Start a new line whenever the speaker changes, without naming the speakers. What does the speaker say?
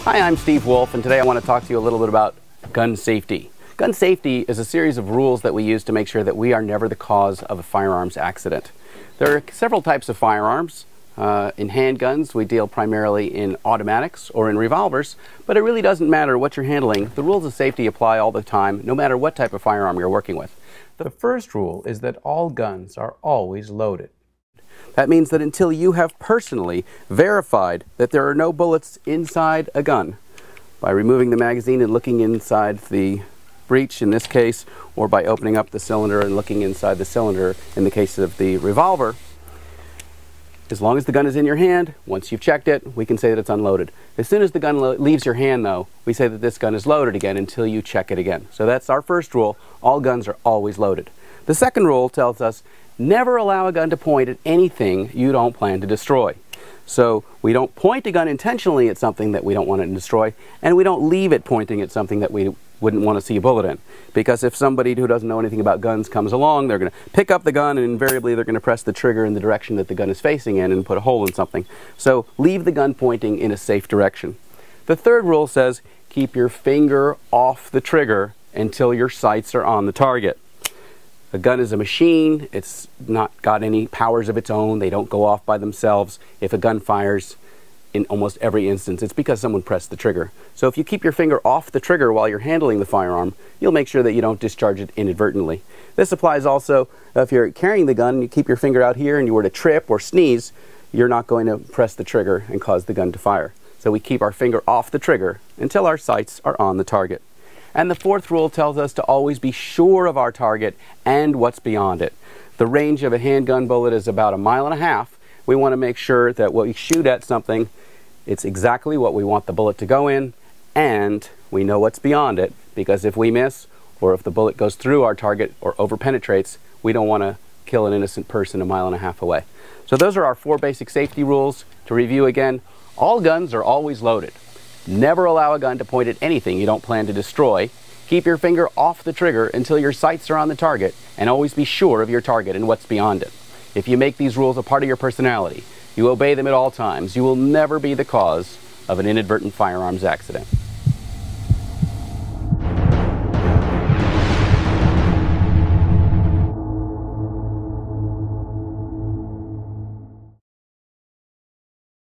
Hi, I'm Steve Wolf, and today I want to talk to you a little bit about gun safety. Gun safety is a series of rules that we use to make sure that we are never the cause of a firearms accident. There are several types of firearms. In handguns, we deal primarily in automatics or in revolvers, but it really doesn't matter what you're handling. The rules of safety apply all the time, no matter what type of firearm you're working with. The first rule is that all guns are always loaded. That means that until you have personally verified that there are no bullets inside a gun, by removing the magazine and looking inside the breech in this case, or by opening up the cylinder and looking inside the cylinder in the case of the revolver, as long as the gun is in your hand, once you've checked it, we can say that it's unloaded. As soon as the gun leaves your hand, though, we say that this gun is loaded again until you check it again. So that's our first rule. All guns are always loaded. The second rule tells us never allow a gun to point at anything you don't plan to destroy. So we don't point a gun intentionally at something that we don't want it to destroy, and we don't leave it pointing at something that we wouldn't want to see a bullet in. Because if somebody who doesn't know anything about guns comes along, they're going to pick up the gun and invariably they're going to press the trigger in the direction that the gun is facing in and put a hole in something. So leave the gun pointing in a safe direction. The third rule says keep your finger off the trigger until your sights are on the target. A gun is a machine. It's not got any powers of its own. They don't go off by themselves. If a gun fires, in almost every instance, it's because someone pressed the trigger. So if you keep your finger off the trigger while you're handling the firearm, you'll make sure that you don't discharge it inadvertently. This applies also if you're carrying the gun, you keep your finger out here and you were to trip or sneeze, you're not going to press the trigger and cause the gun to fire. So we keep our finger off the trigger until our sights are on the target. And the fourth rule tells us to always be sure of our target and what's beyond it. The range of a handgun bullet is about 1.5 miles. We want to make sure that when we shoot at something, it's exactly what we want the bullet to go in, and we know what's beyond it, because if we miss, or if the bullet goes through our target or over-penetrates, we don't want to kill an innocent person 1.5 miles away. So those are our 4 basic safety rules. To review again, all guns are always loaded. Never allow a gun to point at anything you don't plan to destroy. Keep your finger off the trigger until your sights are on the target, and always be sure of your target and what's beyond it. If you make these rules a part of your personality, you obey them at all times, you will never be the cause of an inadvertent firearms accident.